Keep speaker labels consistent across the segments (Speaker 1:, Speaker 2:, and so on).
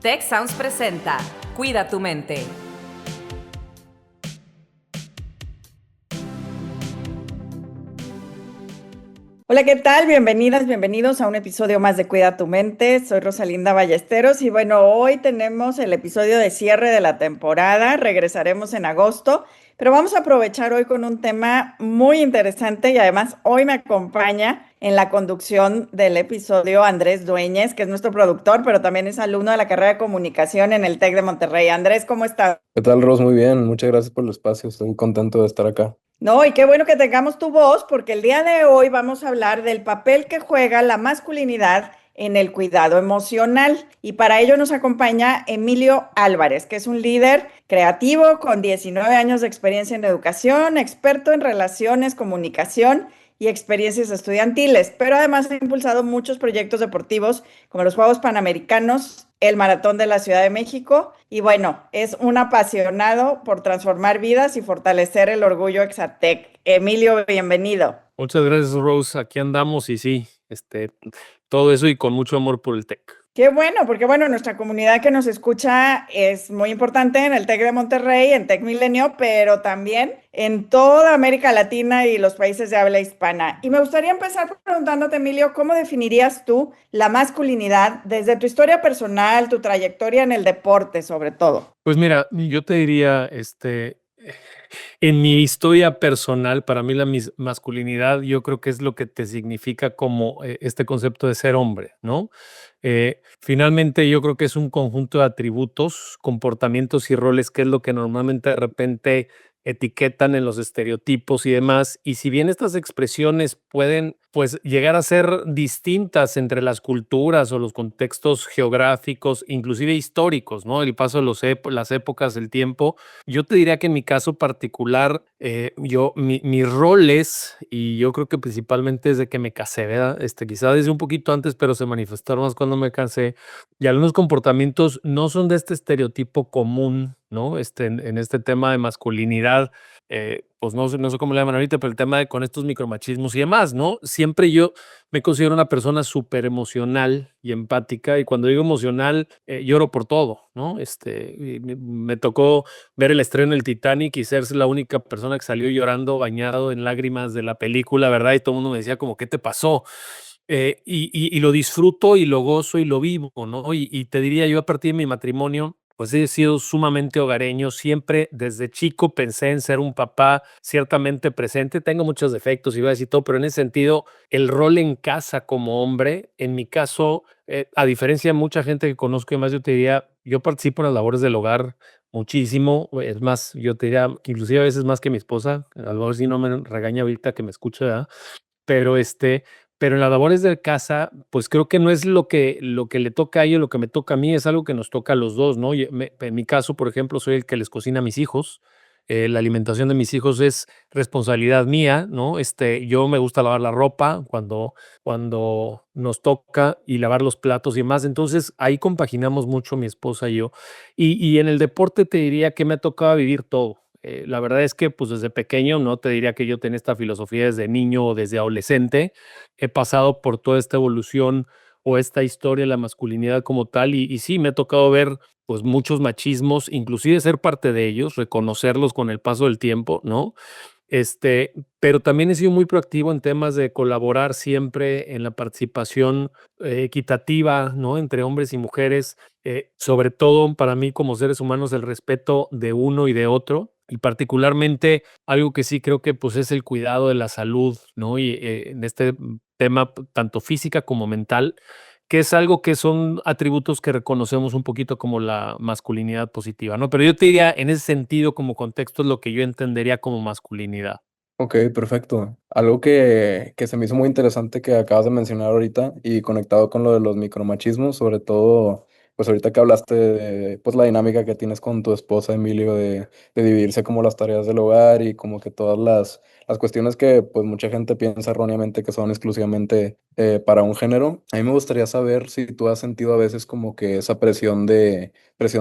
Speaker 1: Tech Sounds presenta Cuida tu mente.
Speaker 2: Hola, ¿qué tal? Bienvenidas, bienvenidos a un episodio más de Cuida tu mente. Soy Rosalinda Ballesteros y bueno, hoy tenemos el episodio de cierre de la temporada. Regresaremos en agosto, pero vamos a aprovechar hoy con un tema muy interesante y además hoy me acompaña en la conducción del episodio Andrés Dueñez, que es nuestro productor, pero también es alumno de la carrera de comunicación en el TEC de Monterrey. Andrés, ¿cómo estás?
Speaker 3: ¿Qué tal, Ros? Muy bien, muchas gracias por el espacio, estoy contento de estar acá.
Speaker 2: No, y qué bueno que tengamos tu voz, porque el día de hoy vamos a hablar del papel que juega la masculinidad en el cuidado emocional. Y para ello nos acompaña Emilio Álvarez, que es un líder creativo con 19 años de experiencia en educación, experto en relaciones, comunicación y experiencias estudiantiles, pero además ha impulsado muchos proyectos deportivos como los Juegos Panamericanos, el Maratón de la Ciudad de México y bueno, es un apasionado por transformar vidas y fortalecer el orgullo Exatec. Emilio, bienvenido.
Speaker 4: Muchas gracias, Rose. Aquí andamos y sí, todo eso y con mucho amor por el tech.
Speaker 2: Qué bueno, porque bueno, nuestra comunidad que nos escucha es muy importante en el TEC de Monterrey, en TEC Milenio, pero también en toda América Latina y los países de habla hispana. Y me gustaría empezar preguntándote, Emilio, ¿cómo definirías tú la masculinidad desde tu historia personal, tu trayectoria en el deporte, sobre todo?
Speaker 4: Pues mira, yo te diría, en mi historia personal, para mí la masculinidad, yo creo que es lo que te significa como este concepto de ser hombre, ¿no? Finalmente, yo creo que es un conjunto de atributos, comportamientos y roles que es lo que normalmente de repente etiquetan en los estereotipos y demás. Y si bien estas expresiones pueden, pues, llegar a ser distintas entre las culturas o los contextos geográficos, inclusive históricos, ¿no? El paso de las épocas, el tiempo. Yo te diría que en mi caso particular, mis roles, y yo creo que principalmente desde que me casé, ¿verdad? Quizá desde un poquito antes, pero se manifestaron más cuando me casé, y algunos comportamientos no son de este estereotipo común, ¿no? En este tema de masculinidad, pues no sé cómo le llaman ahorita, pero el tema de con estos micromachismos y demás, ¿no? Siempre yo me considero una persona súper emocional y empática, y cuando digo emocional, lloro por todo, ¿no? Y me tocó ver el estreno del Titanic y ser la única persona que salió llorando, bañado en lágrimas de la película, ¿verdad? Y todo el mundo me decía como, ¿qué te pasó? Y lo disfruto y lo gozo y lo vivo, ¿no? Y te diría yo a partir de mi matrimonio, pues he sido sumamente hogareño, siempre desde chico pensé en ser un papá ciertamente presente, tengo muchos defectos, iba a decir todo, pero en ese sentido, el rol en casa como hombre, en mi caso, a diferencia de mucha gente que conozco y más, yo te diría, yo participo en las labores del hogar muchísimo, es más, yo te diría, que inclusive a veces más que mi esposa, a lo mejor si no me regaña ahorita que me escuche, ¿verdad? Pero, pero en las labores de casa, pues creo que no es lo que le toca a ellos, lo que me toca a mí, es algo que nos toca a los 2, ¿no? En mi caso, por ejemplo, soy el que les cocina a mis hijos, la alimentación de mis hijos es responsabilidad mía, ¿no? Yo me gusta lavar la ropa cuando nos toca y lavar los platos y demás, entonces ahí compaginamos mucho mi esposa y yo. Y en el deporte te diría que me ha tocado vivir todo. La verdad es que, pues, desde pequeño, no te diría que yo tenía esta filosofía desde niño o desde adolescente. He pasado por toda esta evolución o esta historia de la masculinidad como tal, y sí, me ha tocado ver, pues, muchos machismos, inclusive ser parte de ellos, reconocerlos con el paso del tiempo, ¿no? Pero también he sido muy proactivo en temas de colaborar siempre en la participación, equitativa, ¿no? Entre hombres y mujeres, sobre todo para mí como seres humanos, el respeto de uno y de otro, y particularmente algo que sí creo que, pues, es el cuidado de la salud, ¿no? Y, en este tema, tanto física como mental, que es algo que son atributos que reconocemos un poquito como la masculinidad positiva, ¿no? Pero yo te diría, en ese sentido, como contexto, es lo que yo entendería como masculinidad.
Speaker 3: Ok, perfecto. Algo que se me hizo muy interesante que acabas de mencionar ahorita y conectado con lo de los micromachismos, sobre todo, pues ahorita que hablaste de pues, la dinámica que tienes con tu esposa, Emilio, de dividirse como las tareas del hogar y como que todas las cuestiones que pues mucha gente piensa erróneamente que son exclusivamente para un género. A mí me gustaría saber si tú has sentido a veces como que esa presión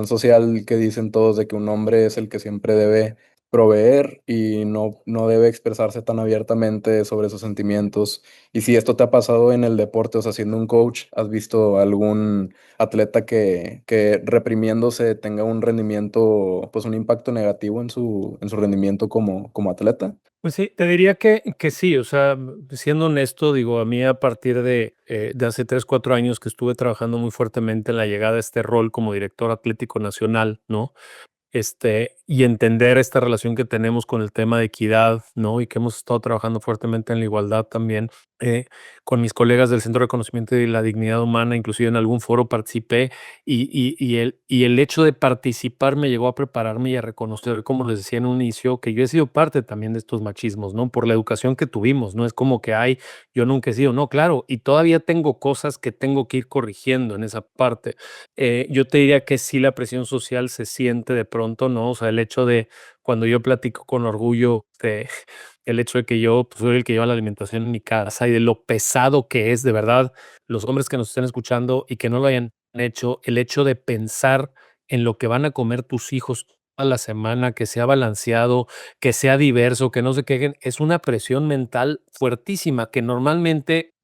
Speaker 3: social que dicen todos de que un hombre es el que siempre debe proveer y no debe expresarse tan abiertamente sobre sus sentimientos. Y si esto te ha pasado en el deporte, o sea, siendo un coach, ¿has visto algún atleta que reprimiéndose tenga un rendimiento, pues un impacto negativo en su rendimiento como atleta?
Speaker 4: Pues sí, te diría que sí, o sea, siendo honesto, digo, a mí a partir de hace 3, 4 años que estuve trabajando muy fuertemente en la llegada a este rol como director atlético nacional, ¿no? Y entender esta relación que tenemos con el tema de equidad, ¿no? Y que hemos estado trabajando fuertemente en la igualdad también, eh, con mis colegas del Centro de Conocimiento de la Dignidad Humana, inclusive en algún foro participé, y el hecho de participar me llegó a prepararme y a reconocer, como les decía en un inicio, que yo he sido parte también de estos machismos, ¿no? Por la educación que tuvimos, no es como que, ay, yo nunca he sido, no, claro, y todavía tengo cosas que tengo que ir corrigiendo en esa parte. Yo te diría que sí la presión social se siente de pronto, ¿no? O sea, el hecho de cuando yo platico con orgullo de el hecho de que yo, pues, soy el que lleva la alimentación en mi casa y de lo pesado que es, de verdad, los hombres que nos estén escuchando y que no lo hayan hecho, el hecho de pensar en lo que van a comer tus hijos toda la semana, que sea balanceado, que sea diverso, que no se quejen, es una presión mental fuertísima que normalmente,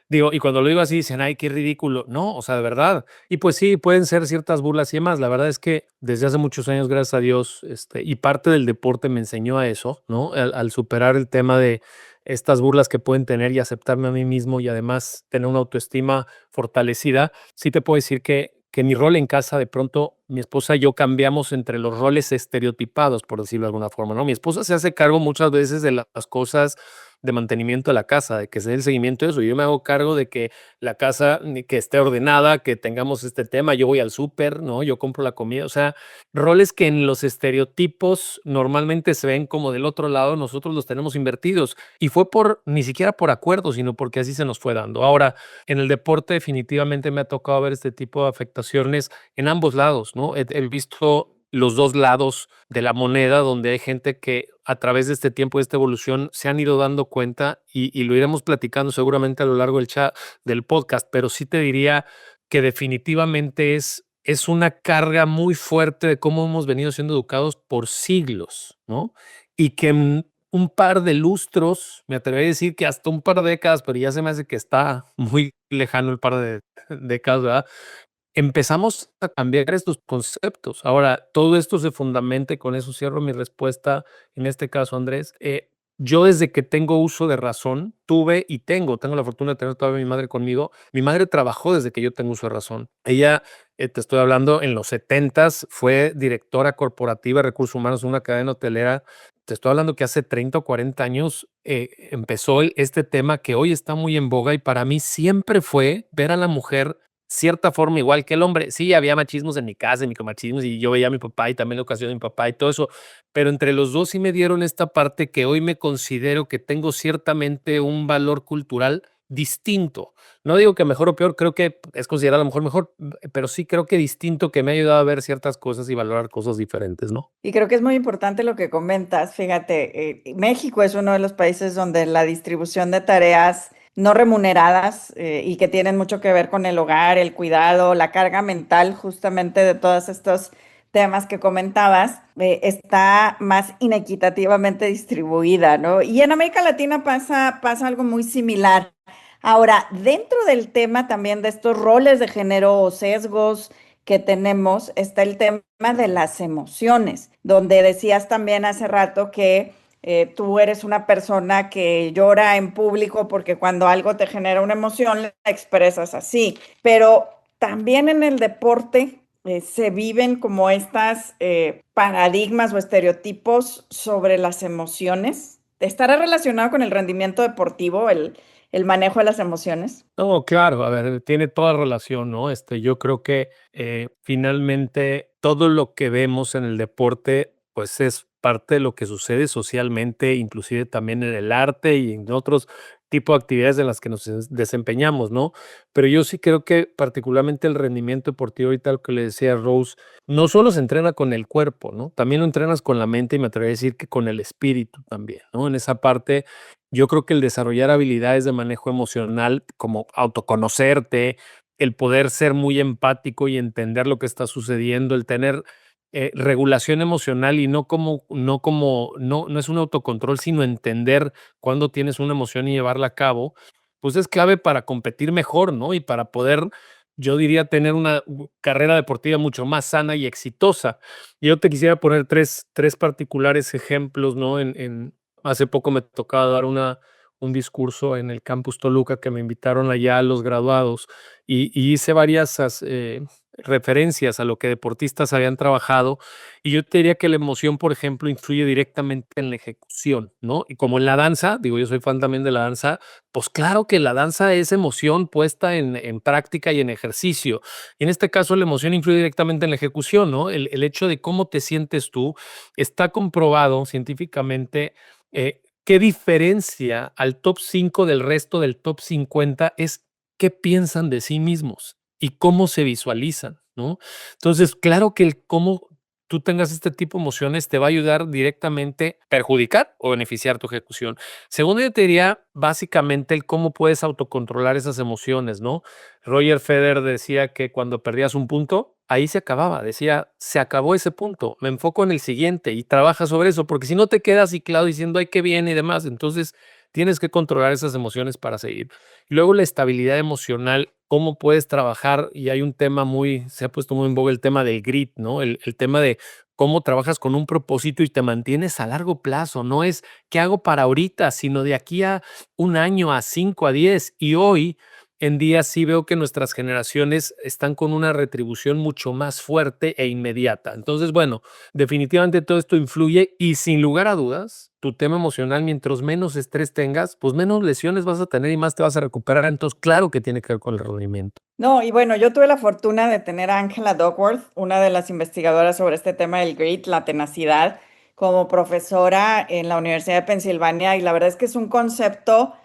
Speaker 4: digo, y cuando lo digo así dicen: "Ay, qué ridículo". No, o sea, de verdad. Y pues sí, pueden ser ciertas burlas y demás. La verdad es que desde hace muchos años, gracias a Dios, y parte del deporte me enseñó a eso, ¿no? Al superar el tema de estas burlas que pueden tener y aceptarme a mí mismo y además tener una autoestima fortalecida, sí te puedo decir que mi rol en casa, de pronto, mi esposa y yo cambiamos entre los roles estereotipados, por decirlo de alguna forma, ¿no? Mi esposa se hace cargo muchas veces de las cosas de mantenimiento de la casa, de que se dé el seguimiento de eso. Yo me hago cargo de que la casa que esté ordenada, que tengamos este tema. Yo voy al súper, ¿no? Yo compro la comida. O sea, roles que en los estereotipos normalmente se ven como del otro lado, nosotros los tenemos invertidos. Y fue ni siquiera por acuerdo, sino porque así se nos fue dando. Ahora, en el deporte definitivamente me ha tocado ver este tipo de afectaciones en ambos lados, ¿no? He visto los dos lados de la moneda, donde hay gente que a través de este tiempo, de esta evolución, se han ido dando cuenta y lo iremos platicando seguramente a lo largo del chat, del podcast, pero sí te diría que definitivamente es una carga muy fuerte de cómo hemos venido siendo educados por siglos, ¿no? Y que en un par de lustros, me atrevería a decir que hasta un par de décadas, pero ya se me hace que está muy lejano el par de décadas, ¿verdad? Empezamos a cambiar estos conceptos. Ahora, todo esto se fundamenta, y con eso cierro mi respuesta, en este caso, Andrés. Yo desde que tengo uso de razón, tuve y tengo la fortuna de tener todavía a mi madre conmigo. Mi madre trabajó desde que yo tengo uso de razón. Ella, te estoy hablando, en los 70s fue directora corporativa de recursos humanos en una cadena hotelera. Te estoy hablando que hace 30 o 40 años empezó este tema que hoy está muy en boga, y para mí siempre fue ver a la mujer cierta forma igual que el hombre. Sí, había machismos en mi casa, micromachismos, y yo veía a mi papá y también la ocasión de mi papá y todo eso, pero entre los dos sí me dieron esta parte que hoy me considero que tengo ciertamente un valor cultural distinto. No digo que mejor o peor, creo que es considerado a lo mejor, pero sí creo que distinto, que me ha ayudado a ver ciertas cosas y valorar cosas diferentes, ¿no?
Speaker 2: Y creo que es muy importante lo que comentas. Fíjate, México es uno de los países donde la distribución de tareas no remuneradas y que tienen mucho que ver con el hogar, el cuidado, la carga mental justamente de todos estos temas que comentabas, está más inequitativamente distribuida, ¿no? Y en América Latina pasa algo muy similar. Ahora, dentro del tema también de estos roles de género o sesgos que tenemos, está el tema de las emociones, donde decías también hace rato que tú eres una persona que llora en público porque cuando algo te genera una emoción, la expresas así, pero también en el deporte se viven como estas paradigmas o estereotipos sobre las emociones. ¿Estará relacionado con el rendimiento deportivo, el manejo de las emociones?
Speaker 4: No, claro, a ver, tiene toda relación, ¿no? Yo creo que finalmente todo lo que vemos en el deporte, pues es parte de lo que sucede socialmente, inclusive también en el arte y en otros tipos de actividades en las que nos desempeñamos, ¿no? Pero yo sí creo que particularmente el rendimiento deportivo, ahorita lo que le decía Rose, no solo se entrena con el cuerpo, ¿no? También lo entrenas con la mente, y me atrevería a decir que con el espíritu también, ¿no? En esa parte yo creo que el desarrollar habilidades de manejo emocional, como autoconocerte, el poder ser muy empático y entender lo que está sucediendo, el tener regulación emocional y no es un autocontrol, sino entender cuándo tienes una emoción y llevarla a cabo, pues es clave para competir mejor, ¿no? Y para poder, yo diría, tener una carrera deportiva mucho más sana y exitosa. Y yo te quisiera poner tres particulares ejemplos, ¿no? Hace poco me tocaba dar un discurso en el Campus Toluca que me invitaron allá a los graduados y hice varias referencias a lo que deportistas habían trabajado y yo te diría que la emoción, por ejemplo, influye directamente en la ejecución, ¿no? Y como en la danza, digo, yo soy fan también de la danza, pues claro que la danza es emoción puesta en práctica y en ejercicio. Y en este caso la emoción influye directamente en la ejecución, ¿no? El hecho de cómo te sientes tú está comprobado científicamente. ¿Qué diferencia al top 5 del resto del top 50 es qué piensan de sí mismos y cómo se visualizan, ¿no? Entonces, claro que el cómo tú tengas este tipo de emociones te va a ayudar directamente a perjudicar o beneficiar tu ejecución. Segundo, yo te diría básicamente el cómo puedes autocontrolar esas emociones, ¿no? Roger Federer decía que cuando perdías un punto, ahí se acababa. Decía, se acabó ese punto, me enfoco en el siguiente y trabaja sobre eso, porque si no te quedas ciclado diciendo, ay, qué bien y demás. Entonces, tienes que controlar esas emociones para seguir. Y luego la estabilidad emocional, cómo puedes trabajar, y hay un tema se ha puesto muy en boga el tema del grit, ¿no? El tema de cómo trabajas con un propósito y te mantienes a largo plazo. No es qué hago para ahorita, sino de aquí a un año, a 5, a 10. Y hoy en día sí veo que nuestras generaciones están con una retribución mucho más fuerte e inmediata. Entonces, bueno, definitivamente todo esto influye y sin lugar a dudas, tu tema emocional, mientras menos estrés tengas, pues menos lesiones vas a tener y más te vas a recuperar. Entonces, claro que tiene que ver con el rendimiento.
Speaker 2: No, y bueno, yo tuve la fortuna de tener a Angela Duckworth, una de las investigadoras sobre este tema del grit, la tenacidad, como profesora en la Universidad de Pensilvania, y la verdad es que es un concepto,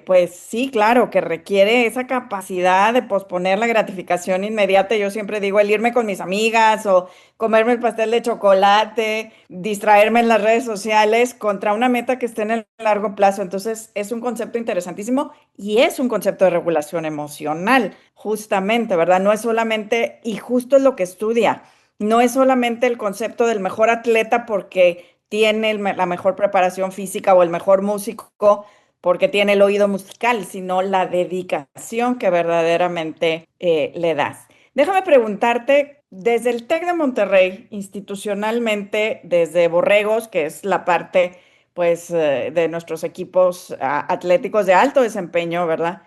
Speaker 2: pues sí, claro, que requiere esa capacidad de posponer la gratificación inmediata. Yo siempre digo el irme con mis amigas o comerme el pastel de chocolate, distraerme en las redes sociales contra una meta que esté en el largo plazo. Entonces, es un concepto interesantísimo y es un concepto de regulación emocional, justamente, ¿verdad? No es solamente, y justo es lo que estudia, no es solamente el concepto del mejor atleta porque tiene la mejor preparación física o el mejor músico porque tiene el oído musical, sino la dedicación que verdaderamente le das. Déjame preguntarte, desde el TEC de Monterrey, institucionalmente, desde Borregos, que es la parte, pues, de nuestros equipos atléticos de alto desempeño, ¿verdad?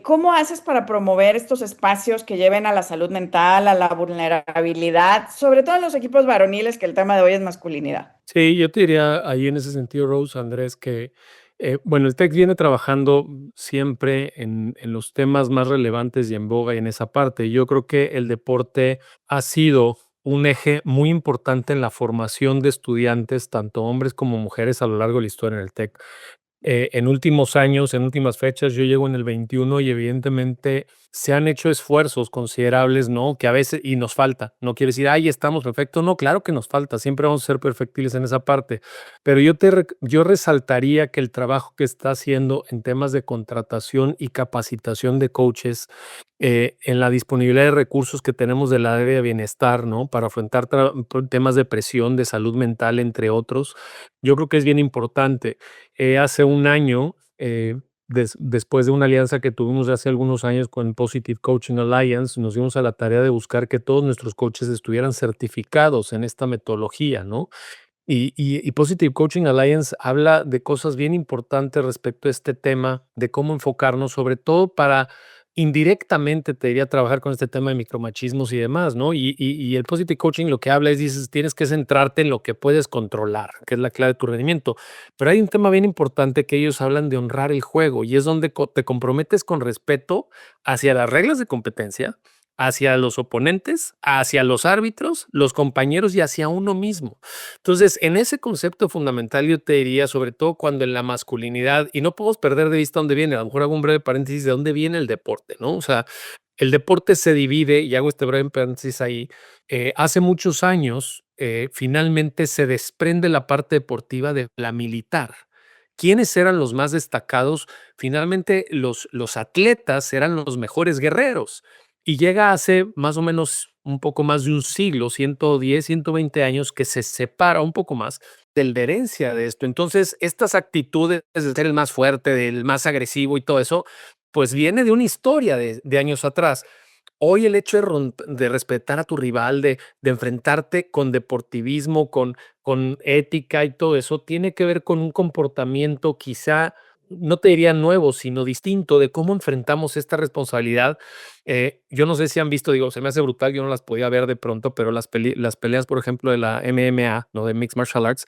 Speaker 2: ¿Cómo haces para promover estos espacios que lleven a la salud mental, a la vulnerabilidad, sobre todo en los equipos varoniles, que el tema de hoy es masculinidad?
Speaker 4: Sí, yo te diría ahí en ese sentido, Rose, Andrés, que bueno, el TEC viene trabajando siempre en los temas más relevantes y en boga y en esa parte. Yo creo que el deporte ha sido un eje muy importante en la formación de estudiantes, tanto hombres como mujeres, a lo largo de la historia en el TEC. En últimos años, en últimas fechas, yo llego en el 21 y evidentemente se han hecho esfuerzos considerables, ¿no? Que a veces, y nos falta, no quiere decir, ay, estamos perfectos, no, claro que nos falta, siempre vamos a ser perfectibles en esa parte, pero yo resaltaría que el trabajo que está haciendo en temas de contratación y capacitación de coaches, en la disponibilidad de recursos que tenemos del área de bienestar, ¿no? Para afrontar temas de presión, de salud mental, entre otros, yo creo que es bien importante. Hace un año, después de una alianza que tuvimos hace algunos años con Positive Coaching Alliance, nos dimos a la tarea de buscar que todos nuestros coaches estuvieran certificados en esta metodología, ¿no? Y Positive Coaching Alliance habla de cosas bien importantes respecto a este tema, de cómo enfocarnos, sobre todo para indirectamente, te diría, trabajar con este tema de micromachismos y demás, ¿no? Y el Positive Coaching lo que habla es, dices, tienes que centrarte en lo que puedes controlar, que es la clave de tu rendimiento. Pero hay un tema bien importante que ellos hablan de honrar el juego y es donde te comprometes con respeto hacia las reglas de competencia, hacia los oponentes, hacia los árbitros, los compañeros y hacia uno mismo. Entonces, en ese concepto fundamental yo te diría, sobre todo cuando en la masculinidad, y no podemos perder de vista dónde viene, a lo mejor hago un breve paréntesis de dónde viene el deporte, ¿no? O sea, el deporte se divide, y hago este breve paréntesis ahí, hace muchos años, finalmente se desprende la parte deportiva de la militar. ¿Quiénes eran los más destacados? Finalmente, los atletas eran los mejores guerreros. Y llega hace más o menos un poco más de un siglo, 110, 120 años, que se separa un poco más de la herencia de esto. Entonces, estas actitudes de ser el más fuerte, del más agresivo y todo eso, pues viene de una historia de años atrás. Hoy el hecho de respetar a tu rival, de enfrentarte con deportivismo, con ética y todo eso, tiene que ver con un comportamiento quizá, no te diría nuevo, sino distinto de cómo enfrentamos esta responsabilidad. Yo no sé si han visto, digo, se me hace brutal, yo no las podía ver de pronto, pero las peleas, por ejemplo, de la MMA, ¿no? De Mixed Martial Arts,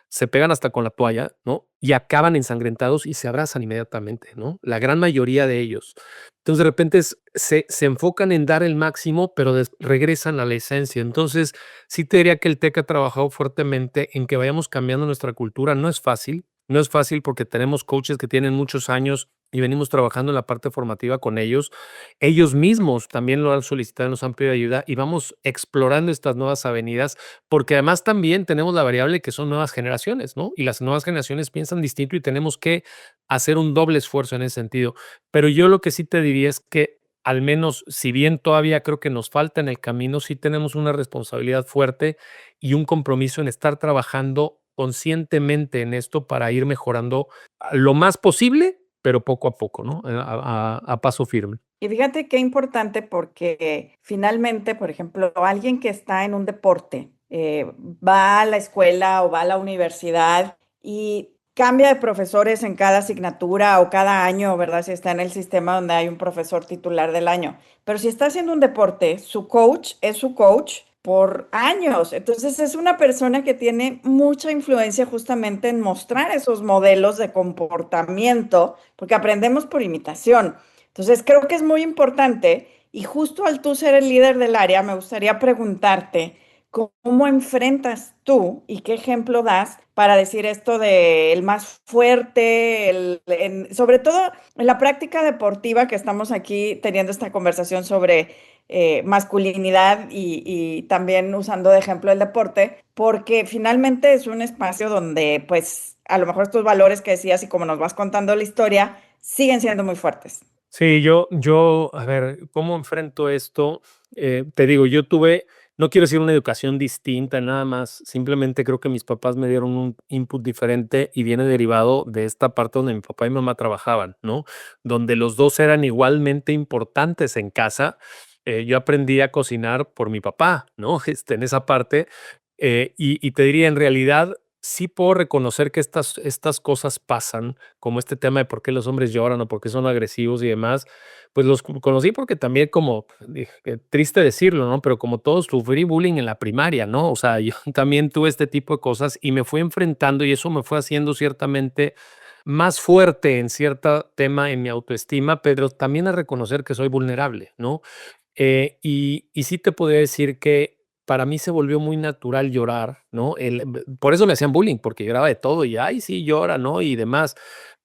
Speaker 4: se pegan hasta con la toalla, ¿no? Y acaban ensangrentados y se abrazan inmediatamente, ¿no? La gran mayoría de ellos. Entonces, de repente se enfocan en dar el máximo, pero regresan a la esencia. Entonces, sí te diría que el TEC ha trabajado fuertemente en que vayamos cambiando nuestra cultura. No es fácil, no es fácil porque tenemos coaches que tienen muchos años y venimos trabajando en la parte formativa con ellos. Ellos mismos también lo han solicitado, nos han pedido ayuda y vamos explorando estas nuevas avenidas porque además también tenemos la variable que son nuevas generaciones, ¿no? Y las nuevas generaciones piensan distinto y tenemos que hacer un doble esfuerzo en ese sentido. Pero yo lo que sí te diría es que al menos, si bien todavía creo que nos falta en el camino, sí tenemos una responsabilidad fuerte y un compromiso en estar trabajando conscientemente en esto para ir mejorando lo más posible, pero poco a poco, ¿no? A paso firme.
Speaker 2: Y fíjate qué importante porque finalmente, por ejemplo, alguien que está en un deporte, va a la escuela o va a la universidad y cambia de profesores en cada asignatura o cada año, ¿verdad? Si está en el sistema donde hay un profesor titular del año. Pero si está haciendo un deporte, su coach es su coach por años. Entonces es una persona que tiene mucha influencia justamente en mostrar esos modelos de comportamiento, porque aprendemos por imitación. Entonces, creo que es muy importante y justo al tú ser el líder del área, me gustaría preguntarte cómo enfrentas tú y qué ejemplo das para decir esto de el más fuerte, sobre todo en la práctica deportiva que estamos aquí teniendo esta conversación sobre masculinidad y también usando de ejemplo el deporte, porque finalmente es un espacio donde pues a lo mejor estos valores que decías y como nos vas contando la historia siguen siendo muy fuertes.
Speaker 4: Sí, a ver, ¿cómo enfrento esto? Te digo, yo tuve, no quiero decir una educación distinta, nada más, simplemente creo que mis papás me dieron un input diferente y viene derivado de esta parte donde mi papá y mamá trabajaban, ¿no? Donde los dos eran igualmente importantes en casa. Yo aprendí a cocinar por mi papá, ¿no? En esa parte. Y te diría, en realidad, sí puedo reconocer que estas cosas pasan, como este tema de por qué los hombres lloran o por qué son agresivos y demás, pues los conocí porque también como, triste decirlo, ¿no? Pero como todos sufrí bullying en la primaria, ¿no? O sea, yo también tuve este tipo de cosas y me fui enfrentando y eso me fue haciendo ciertamente más fuerte en cierto tema en mi autoestima, pero también a reconocer que soy vulnerable, ¿no? Y sí te podría decir que para mí se volvió muy natural llorar, ¿no? Por eso me hacían bullying, porque lloraba de todo y, ay, sí, llora, ¿no? Y demás.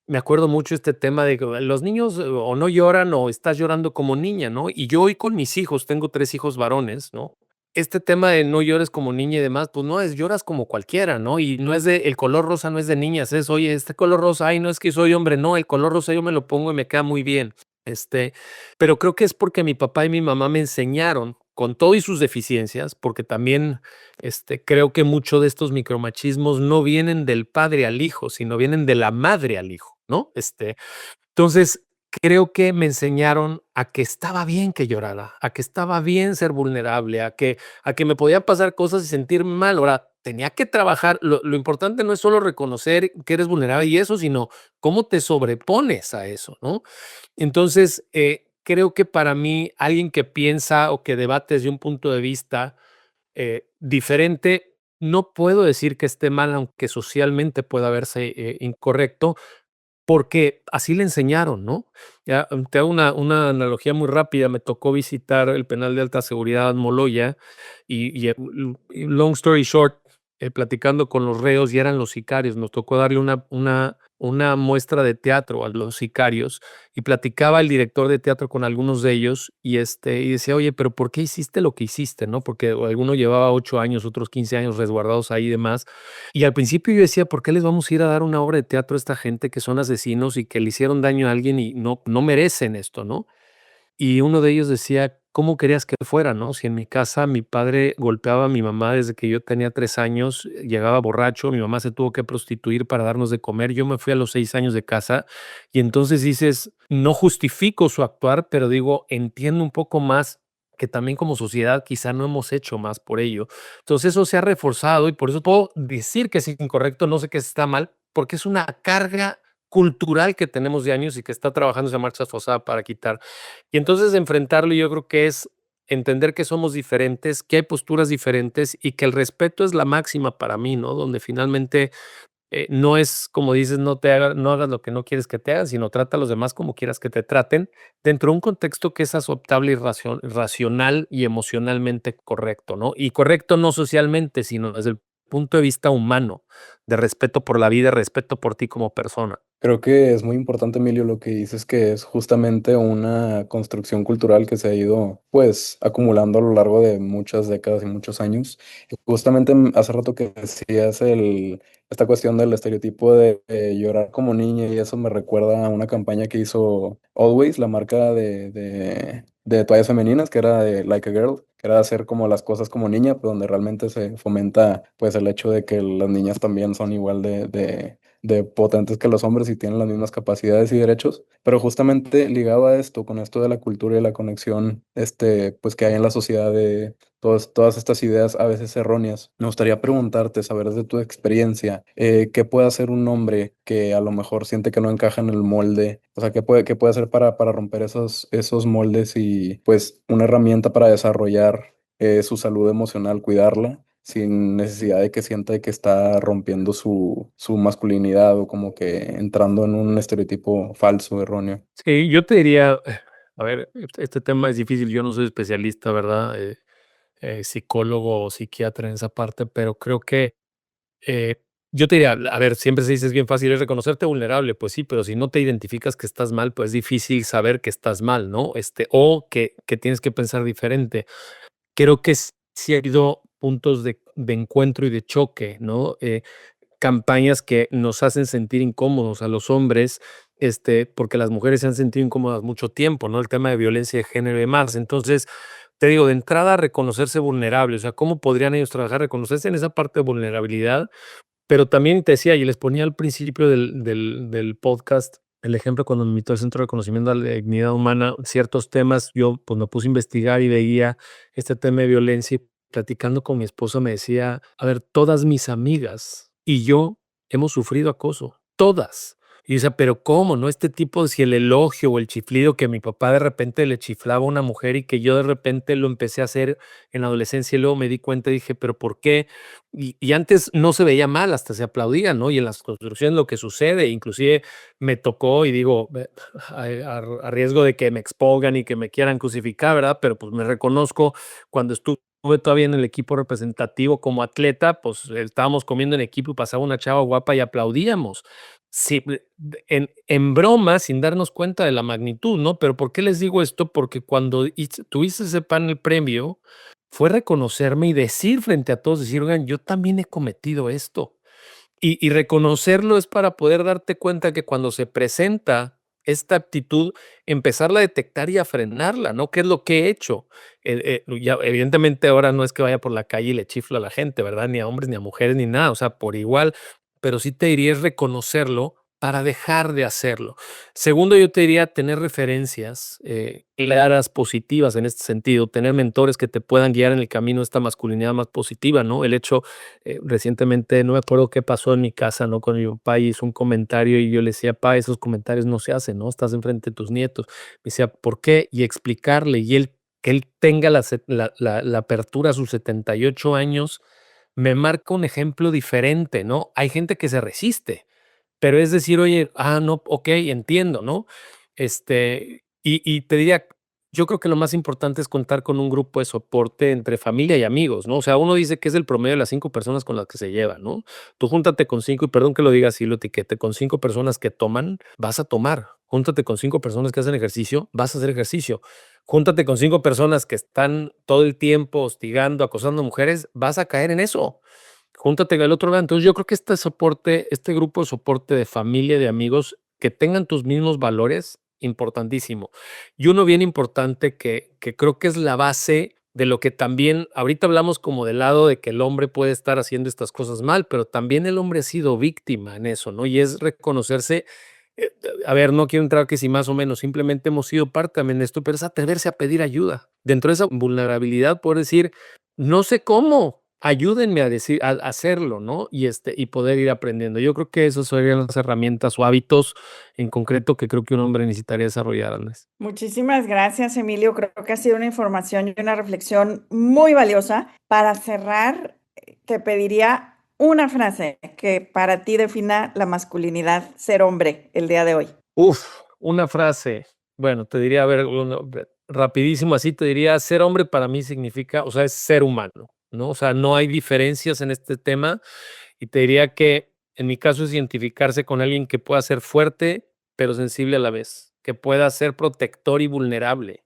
Speaker 4: Me acuerdo mucho este tema de que los niños o no lloran o estás llorando como niña, ¿no? Y yo hoy con mis hijos, tengo 3 hijos varones, ¿no? Este tema de no llores como niña y demás, pues no es lloras como cualquiera, ¿no? Y no es el color rosa no es de niñas, es, oye, este color rosa, ay, no es que soy hombre, no, el color rosa yo me lo pongo y me queda muy bien. Este, pero creo que es porque mi papá y mi mamá me enseñaron, con todo y sus deficiencias, porque también creo que mucho de estos micromachismos no vienen del padre al hijo, sino vienen de la madre al hijo, ¿no? Entonces, creo que me enseñaron a que estaba bien que llorara, a que estaba bien ser vulnerable, a que me podían pasar cosas y sentirme mal. Ahora, tenía que trabajar. Lo importante no es solo reconocer que eres vulnerable y eso, sino cómo te sobrepones a eso, ¿no? Entonces, creo que para mí, alguien que piensa o que debate desde un punto de vista diferente, no puedo decir que esté mal, aunque socialmente pueda verse incorrecto, porque así le enseñaron, ¿no? Ya, te hago una analogía muy rápida. Me tocó visitar el penal de alta seguridad Moloya y long story short, platicando con los reos y eran los sicarios. Nos tocó darle una muestra de teatro a los sicarios y platicaba el director de teatro con algunos de ellos y decía, oye, pero ¿por qué hiciste lo que hiciste? ¿No? Porque alguno llevaba 8 años, otros 15 años resguardados ahí y demás. Y al principio yo decía, ¿por qué les vamos a ir a dar una obra de teatro a esta gente que son asesinos y que le hicieron daño a alguien y no merecen esto, ¿no? y uno de ellos decía, ¿cómo querías que fuera, no? Si en mi casa mi padre golpeaba a mi mamá desde que yo tenía 3 años, llegaba borracho, mi mamá se tuvo que prostituir para darnos de comer, yo me fui a los 6 años de casa, y entonces dices, no justifico su actuar, pero digo, entiendo un poco más que también como sociedad quizá no hemos hecho más por ello. Entonces eso se ha reforzado y por eso puedo decir que es incorrecto, no sé qué está mal, porque es una carga cultural que tenemos de años y que está trabajando esa marcha forzada para quitar. Y entonces enfrentarlo yo creo que es entender que somos diferentes, que hay posturas diferentes y que el respeto es la máxima para mí, ¿no? Donde finalmente no es como dices, no hagas lo que no quieres que te hagan, sino trata a los demás como quieras que te traten, dentro de un contexto que es aceptable y racional y emocionalmente correcto, ¿no? Y correcto no socialmente, sino desde el punto de vista humano, de respeto por la vida, respeto por ti como persona.
Speaker 3: Creo que es muy importante, Emilio, lo que dices, que es justamente una construcción cultural que se ha ido, pues, acumulando a lo largo de muchas décadas y muchos años. Y justamente hace rato que decías esta cuestión del estereotipo de llorar como niña, y eso me recuerda a una campaña que hizo Always, la marca de toallas femeninas, que era de Like a Girl, que era hacer como las cosas como niña, pero donde realmente se fomenta, pues, el hecho de que las niñas también son igual de potentes que los hombres y tienen las mismas capacidades y derechos, pero justamente ligado a esto, con esto de la cultura y la conexión, pues que hay en la sociedad de todas estas ideas a veces erróneas, me gustaría preguntarte, saber desde tu experiencia, ¿qué puede hacer un hombre que a lo mejor siente que no encaja en el molde? O sea, ¿qué puede hacer para romper esos moldes y pues una herramienta para desarrollar su salud emocional, cuidarla, sin necesidad de que sienta que está rompiendo su masculinidad o como que entrando en un estereotipo falso, erróneo?
Speaker 4: Sí, yo te diría, a ver, este tema es difícil, yo no soy especialista, ¿verdad? Psicólogo o psiquiatra en esa parte, pero creo que eh, yo te diría, a ver, siempre se dice es bien fácil es reconocerte vulnerable, pues sí, pero si no te identificas que estás mal, pues es difícil saber que estás mal, ¿no? O que tienes que pensar diferente. Creo que sí ha habido puntos de encuentro y de choque, ¿no? Campañas que nos hacen sentir incómodos a los hombres, porque las mujeres se han sentido incómodas mucho tiempo, ¿no? El tema de violencia de género y demás. Entonces, te digo, de entrada, reconocerse vulnerable, o sea, ¿cómo podrían ellos trabajar? Reconocerse en esa parte de vulnerabilidad, pero también te decía, y les ponía al principio del podcast el ejemplo cuando me invitó al Centro de Reconocimiento a la Dignidad Humana, ciertos temas, yo pues me puse a investigar y veía este tema de violencia y platicando con mi esposa me decía, a ver, todas mis amigas y yo hemos sufrido acoso, todas. Y yo decía, pero ¿cómo? ¿No? Este tipo, si el elogio o el chiflido que mi papá de repente le chiflaba a una mujer y que yo de repente lo empecé a hacer en la adolescencia y luego me di cuenta y dije, pero ¿por qué? Y antes no se veía mal, hasta se aplaudía, ¿no? Y en las construcciones lo que sucede, inclusive me tocó y digo, a riesgo de que me expongan y que me quieran crucificar, ¿verdad? Pero pues me reconozco cuando estuve todavía en el equipo representativo como atleta, pues estábamos comiendo en equipo y pasaba una chava guapa y aplaudíamos. Sí, en broma, sin darnos cuenta de la magnitud, ¿no? Pero ¿por qué les digo esto? Porque cuando tuviste ese panel premio, fue reconocerme y decir frente a todos, decir, oigan, yo también he cometido esto. Y reconocerlo es para poder darte cuenta que cuando se presenta esta actitud, empezarla a detectar y a frenarla, ¿no? ¿Qué es lo que he hecho? Ya, evidentemente ahora no es que vaya por la calle y le chiflo a la gente, ¿verdad? Ni a hombres, ni a mujeres, ni nada, o sea, por igual, pero sí te diría es reconocerlo para dejar de hacerlo. Segundo, yo te diría tener referencias claras, positivas en este sentido, tener mentores que te puedan guiar en el camino de esta masculinidad más positiva, ¿no? El hecho, recientemente, no me acuerdo qué pasó en mi casa, ¿no? Con mi papá y hizo un comentario y yo le decía, pa, esos comentarios no se hacen, ¿no? Estás enfrente de tus nietos. Me decía, ¿por qué? Y explicarle, y él, que él tenga la apertura a sus 78 años, me marca un ejemplo diferente, ¿no? Hay gente que se resiste, pero es decir, oye, no, okey, entiendo, ¿no? Y te diría, yo creo que lo más importante es contar con un grupo de soporte entre familia y amigos, ¿no? O sea, uno dice que es el promedio de las 5 personas con las que se lleva, ¿no? Tú júntate con 5 y perdón que lo diga así, lo etiquete, con 5 personas que toman, vas a tomar. Júntate con 5 personas que hacen ejercicio, vas a hacer ejercicio. Júntate con 5 personas que están todo el tiempo hostigando, acosando a mujeres, vas a caer en eso. Júntate al otro lado. Entonces, yo creo que este soporte, este grupo de soporte de familia, de amigos que tengan tus mismos valores, importantísimo. Y uno bien importante que creo que es la base de lo que también, ahorita hablamos como del lado de que el hombre puede estar haciendo estas cosas mal, pero también el hombre ha sido víctima en eso, ¿no? Y es reconocerse, a ver, no quiero entrar que si más o menos, simplemente hemos sido parte también de esto, pero es atreverse a pedir ayuda. Dentro de esa vulnerabilidad, poder decir, no sé cómo, ayúdenme a decir, a hacerlo, ¿no? Y poder ir aprendiendo. Yo creo que esas serían las herramientas o hábitos en concreto que creo que un hombre necesitaría desarrollar, Andrés.
Speaker 2: Muchísimas gracias, Emilio. Creo que ha sido una información y una reflexión muy valiosa. Para cerrar, te pediría una frase que para ti defina la masculinidad, ser hombre, el día de hoy.
Speaker 4: Una frase. Bueno, te diría, a ver, rapidísimo así, te diría, ser hombre para mí significa, o sea, es ser humano, ¿no? O sea, no hay diferencias en este tema y te diría que en mi caso es identificarse con alguien que pueda ser fuerte, pero sensible a la vez, que pueda ser protector y vulnerable,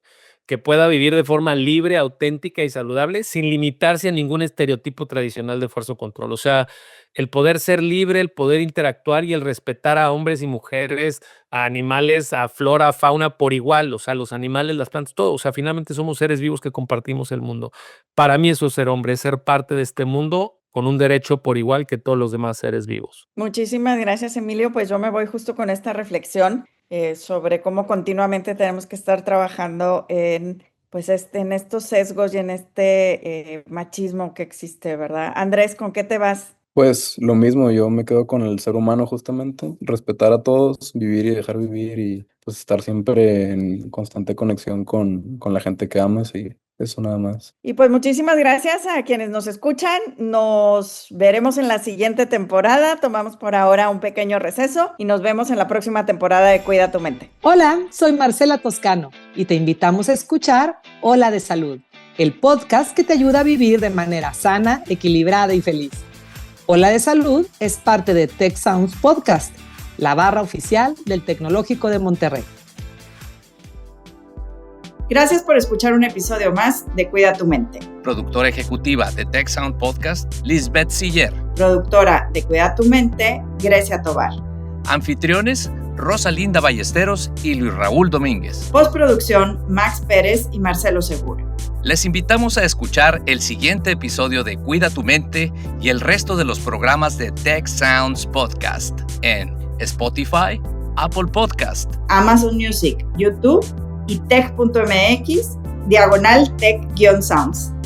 Speaker 4: que pueda vivir de forma libre, auténtica y saludable sin limitarse a ningún estereotipo tradicional de fuerza o control. O sea, el poder ser libre, el poder interactuar y el respetar a hombres y mujeres, a animales, a flora, a fauna por igual. O sea, los animales, las plantas, todo. O sea, finalmente somos seres vivos que compartimos el mundo. Para mí eso es ser hombre, es ser parte de este mundo con un derecho por igual que todos los demás seres vivos.
Speaker 2: Muchísimas gracias, Emilio. Pues yo me voy justo con esta reflexión sobre cómo continuamente tenemos que estar trabajando en, pues en estos sesgos y en este machismo que existe, ¿verdad? Andrés, ¿con qué te vas?
Speaker 3: Pues lo mismo, yo me quedo con el ser humano justamente, respetar a todos, vivir y dejar vivir y pues estar siempre en constante conexión con la gente que amas y eso nada más.
Speaker 2: Y pues muchísimas gracias a quienes nos escuchan. Nos veremos en la siguiente temporada. Tomamos por ahora un pequeño receso y nos vemos en la próxima temporada de Cuida tu Mente.
Speaker 5: Hola, soy Marcela Toscano y te invitamos a escuchar Hola de Salud, el podcast que te ayuda a vivir de manera sana, equilibrada y feliz. Hola de Salud es parte de Tech Sounds Podcast, la barra oficial del Tecnológico de Monterrey.
Speaker 2: Gracias por escuchar un episodio más de Cuida tu Mente.
Speaker 6: Productora ejecutiva de Tech Sound Podcast, Lisbeth Siller.
Speaker 2: Productora de Cuida tu Mente, Grecia Tobar.
Speaker 6: Anfitriones, Rosalinda Ballesteros y Luis Raúl Domínguez.
Speaker 2: Postproducción, Max Pérez y Marcelo Seguro.
Speaker 6: Les invitamos a escuchar el siguiente episodio de Cuida tu Mente y el resto de los programas de Tech Sounds Podcast en Spotify, Apple Podcast,
Speaker 2: Amazon Music, YouTube y tech.mx/tech-sounds.